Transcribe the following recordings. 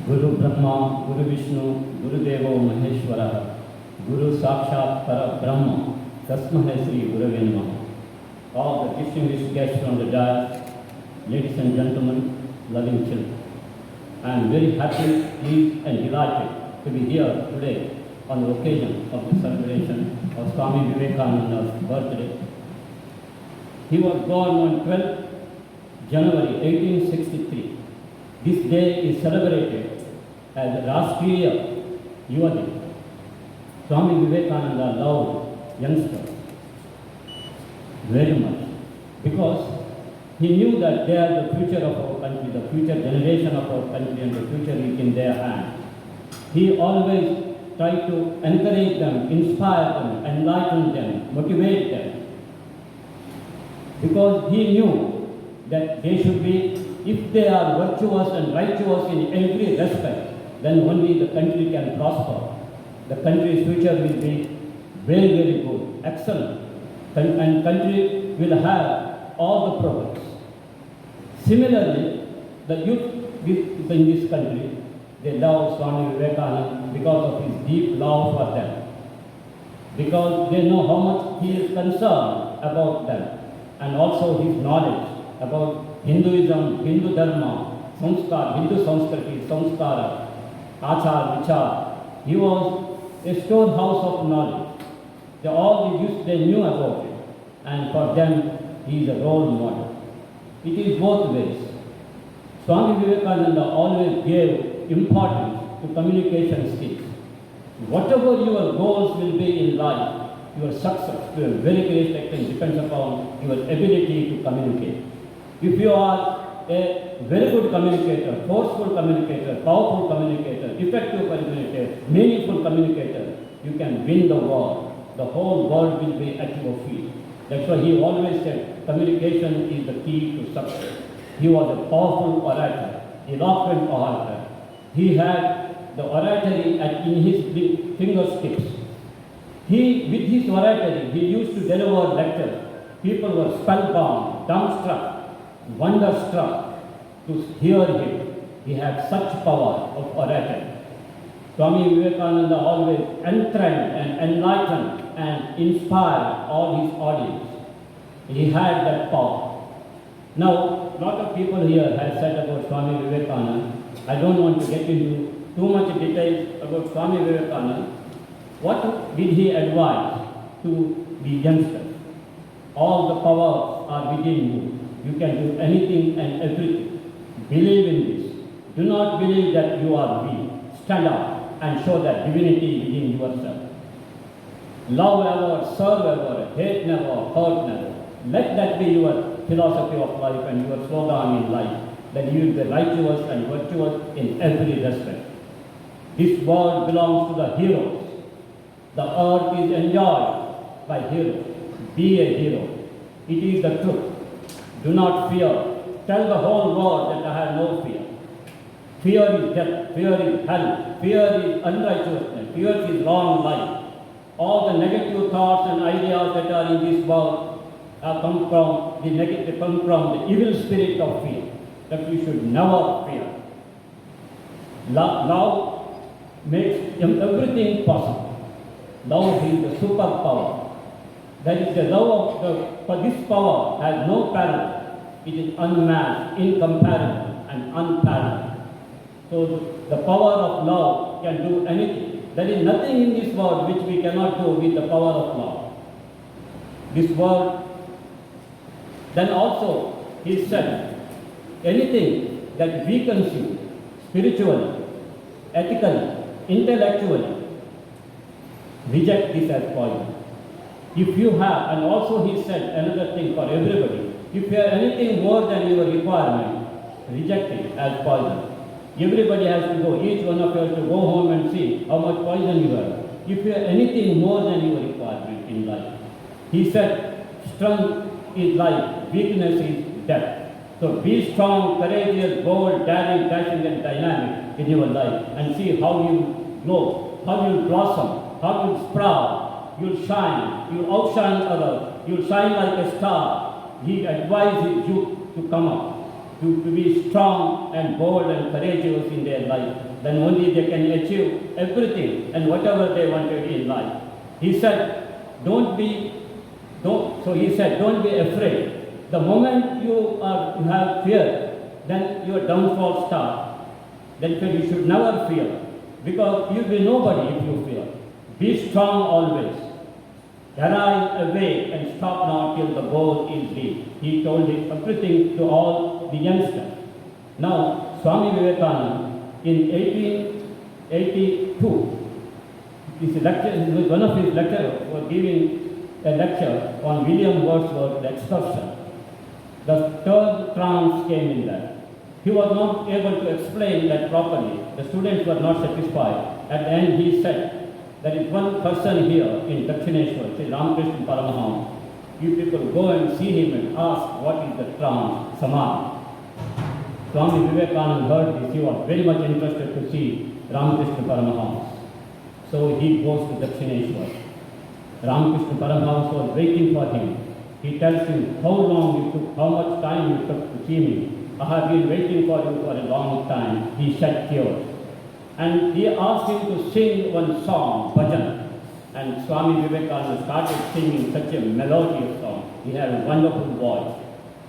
Guru Brahma, Guru Vishnu, Guru Devo Maheshwara, Guru Sakshat Para Brahma, Tasmahe Sri Gurave Namaha. All the distinguished guests from the dais, ladies and gentlemen, loving children. I am very happy, pleased and delighted to be here today on the occasion of the celebration of Swami Vivekananda's birthday. He was born on 12th January 1863. This day is celebrated as Rashtriya Yuva Day. Swami Vivekananda loved youngsters very much because he knew that they are the future of our country, the future generation of our country, and the future is in their hands. He always tried to encourage them, inspire them, enlighten them, motivate them, because he knew that they should be, if they are virtuous and righteous in every respect, then only the country can prosper. The country's future will be very, very good, excellent, and country will have all the progress. Similarly, the youth in this country, they love Swami Vivekananda because of his deep love for them, because they know how much he is concerned about them, and also his knowledge about Hinduism, Hindu Dharma, Sanskar, Hindu Sanskriti, Samskara, Achar, Vichar. He was a storehouse of knowledge. They knew about it, and for them he is a role model. It is both ways. Swami Vivekananda always gave importance to communication skills. Whatever your goals will be in life, your success to a very great extent depends upon your ability to communicate. If you are a very good communicator, forceful communicator, powerful communicator, effective communicator, meaningful communicator, you can win the war. The whole world will be at your feet. That's why he always said communication is the key to success. He was a powerful orator, eloquent orator. He had the oratory in his fingertips. With his oratory, he used to deliver lectures. People were spellbound, dumbstruck, wonderstruck to hear him. He had such power of oratory. Swami Vivekananda always entrained and enlightened and inspired all his audience. He had that power. Now, a lot of people here have said about Swami Vivekananda. I don't want to get into too much details about Swami Vivekananda. What did he advise to the youngsters? All the powers are within you. You can do anything and everything. Believe in this. Do not believe that you are weak. Stand up and show that divinity within yourself. Love ever, serve ever, hate never, hurt never. Let that be your philosophy of life and your slogan in life, that you will be righteous and virtuous in every respect. This world belongs to the heroes. The earth is enjoyed by heroes. Be a hero. It is the truth. Do not fear. Tell the whole world that I have no fear. Fear is death. Fear is hell. Fear is unrighteousness. Fear is wrong life. All the negative thoughts and ideas that are in this world come from the evil spirit of fear, that we should never fear. Love makes everything possible. Love is the superpower. That is the love for this power has no parallel. It is unmatched, incomparable, and unparalleled. So the power of love can do anything. There is nothing in this world which we cannot do with the power of love. This world. Then also, he said, anything that weakens you spiritually, ethically, intellectually, reject this as poison. If you have, and also he said another thing for everybody, if you have anything more than your requirement, reject it as poison. Everybody has to go, each one of you has to go home and see how much poison you have. If you have anything more than your requirement in life. He said, strength is life, weakness is death. So be strong, courageous, bold, daring, dashing and dynamic in your life and see how you grow, how you blossom, how you sprout, you'll shine, you'll outshine others, you'll shine like a star. He advises you to come up, to be strong and bold and courageous in their life. then only they can achieve everything and whatever they wanted in life. He said, don't be afraid. The moment you have fear, then your downfall starts. Then you should never fear, because you will be nobody if you fear. Be strong always. Arise, awake, and stop not till the goal is reached. He told it everything to all the youngsters. Now, Swami Vivekananda, in 1882, one of his lecturers was giving a lecture on William Wordsworth's The Excursion. The third trance came in that. He was not able to explain that properly. The students were not satisfied. At the end, he said, there is one person here in Dakshineshwar, Sri Ramakrishna Paramahamsa. You people go and see him and ask what is the trance, Samadhi. Swami Vivekananda heard this. He was very much interested to see Ramakrishna Paramahamsa. So he goes to Dakshineshwar. Ramakrishna Paramahamsa was waiting for him. He tells him how long it took, how much time it took to see me. I have been waiting for you for a long time. He shed tears. And he asked him to sing one song, bhajan. And Swami Vivekananda started singing such a melodious song. He had a wonderful voice.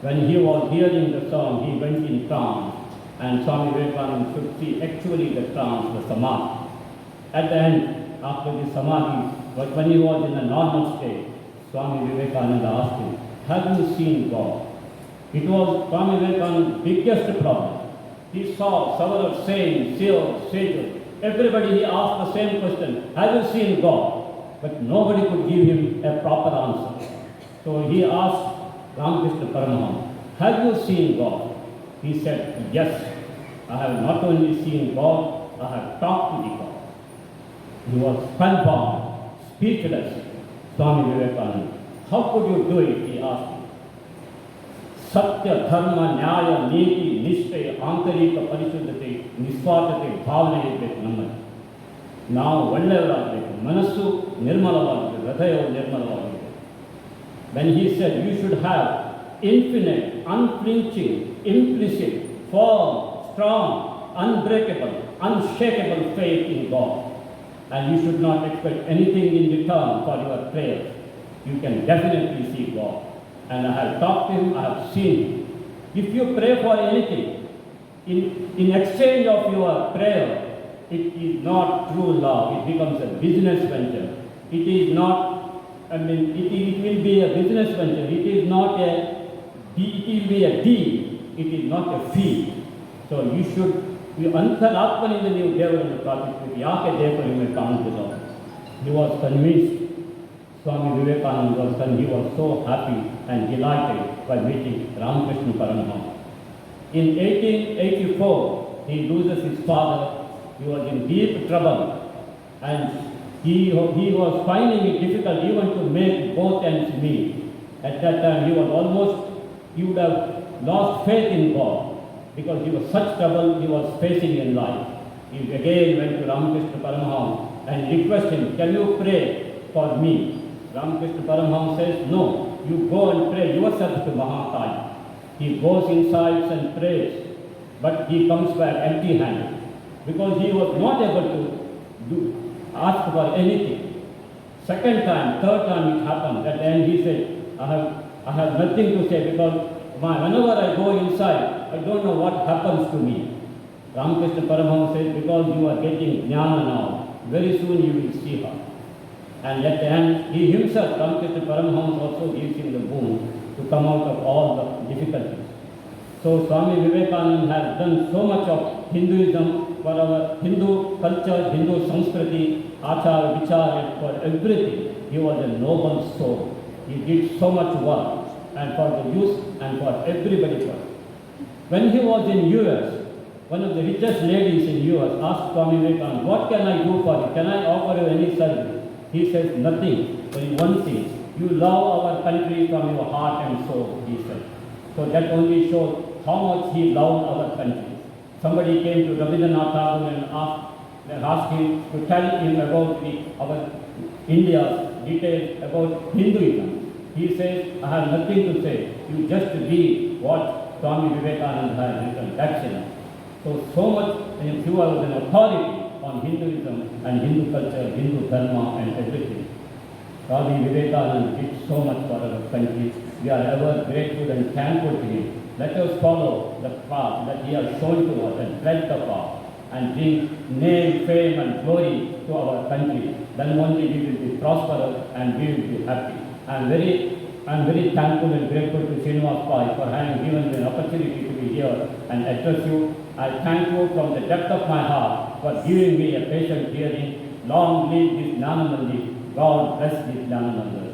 When he was hearing the song, he went in trance. And Swami Vivekananda should see actually the trance, the samadhi. At the end, after the samadhi, but when he was in a normal state, Swami Vivekananda asked him, have you seen God? It was Swami Vivekananda's biggest problem. He saw several saints, sages. Everybody he asked the same question, have you seen God? But nobody could give him a proper answer. So he asked Ramakrishna Paramahamsa, have you seen God? He said, yes, I have not only seen God, I have talked to the God. He was spellbound, speechless, Swami Vivekananda. How could you do it? He asked him. Satya, dharma, nyaya, niti, nishtaya, antarika, parishuddhate, niswarthate, bhavane irbeku nammali. ನಾವು ಒಳ್ಳೆಯವರಾಗಬೇಕು, ಮನಸ್ಸು ನಿರ್ಮಲವಾಗಬೇಕು, ಹೃದಯವು ನಿರ್ಮಲವಾಗಬೇಕು. When he said you should have infinite, unflinching, implicit, firm, strong, unbreakable, unshakable faith in God, and you should not expect anything in return for your prayer, you can definitely see God. And I have talked to him, I have seen him. If you pray for anything, in exchange of your prayer, it is not true love, it becomes a business venture. It is not, it will be a business venture, it will be a deal, it is not a fee. So you should, you ಅಂತರಾತ್ಮನಿಂದ ನೀವು ದೇವರನ್ನು ಪ್ರಾರ್ಥಿಸಬೇಕು, ಯಾಕೆ ದೇವರು ನಿಮಗೆ ಕಾಣುತ್ತಿಲ್ಲ? He was convinced. Swami Vivekananda he was so happy and delighted by meeting Ramakrishna Paramahamsa. In 1884, he loses his father. He was in deep trouble, and he was finding it difficult even to make both ends meet. At that time, he would have lost faith in God, because he was such trouble he was facing in life. He again went to Ramakrishna Paramahamsa and requested him, can you pray for me? Ramakrishna Paramahamsa says, no, you go and pray yourself to Mahakali. He goes inside and prays, but he comes back empty-handed, because he was not able to ask for anything. Second time, third time it happened. At the end he said, I have nothing to say, because whenever I go inside, I don't know what happens to me. Ramakrishna Paramahamsa says, because you are getting jnana now, very soon you will see her. And at the end, he himself, Ramakrishna Paramahamsa, also gives him the boon to come out of all the difficulties. So Swami Vivekananda has done so much of Hinduism for our Hindu culture, Hindu Sanskriti, Achar, Vichar, for everything. He was a noble soul. He did so much work, and for the youth and for everybody. When he was in US, one of the richest ladies in US asked Swami Vivekananda, what can I do for you? Can I offer you any service? He says, nothing, but one thing, you love our country from your heart and soul, he said. So that only shows how much he loved our country. Somebody came to Rabindranath Tagore and asked him to tell him about our India's details about Hinduism. He says, I have nothing to say, you just read what Swami Vivekananda has written, that's enough. So much he was an authority on Hinduism and Hindu culture, Hindu dharma and everything. Swami Vivekananda did so much for our country. We are ever grateful and thankful to him. Let us follow the path that he has shown to us and tread the path and bring name, fame and glory to our country. Then only we will be prosperous and we will be happy. I am very thankful and grateful to Srinivas Pai for having given me an opportunity to be here and address you. I thank you from the depth of my heart for giving me a patient hearing. Long live this Jnana Mandir. God bless this Jnana Mandir.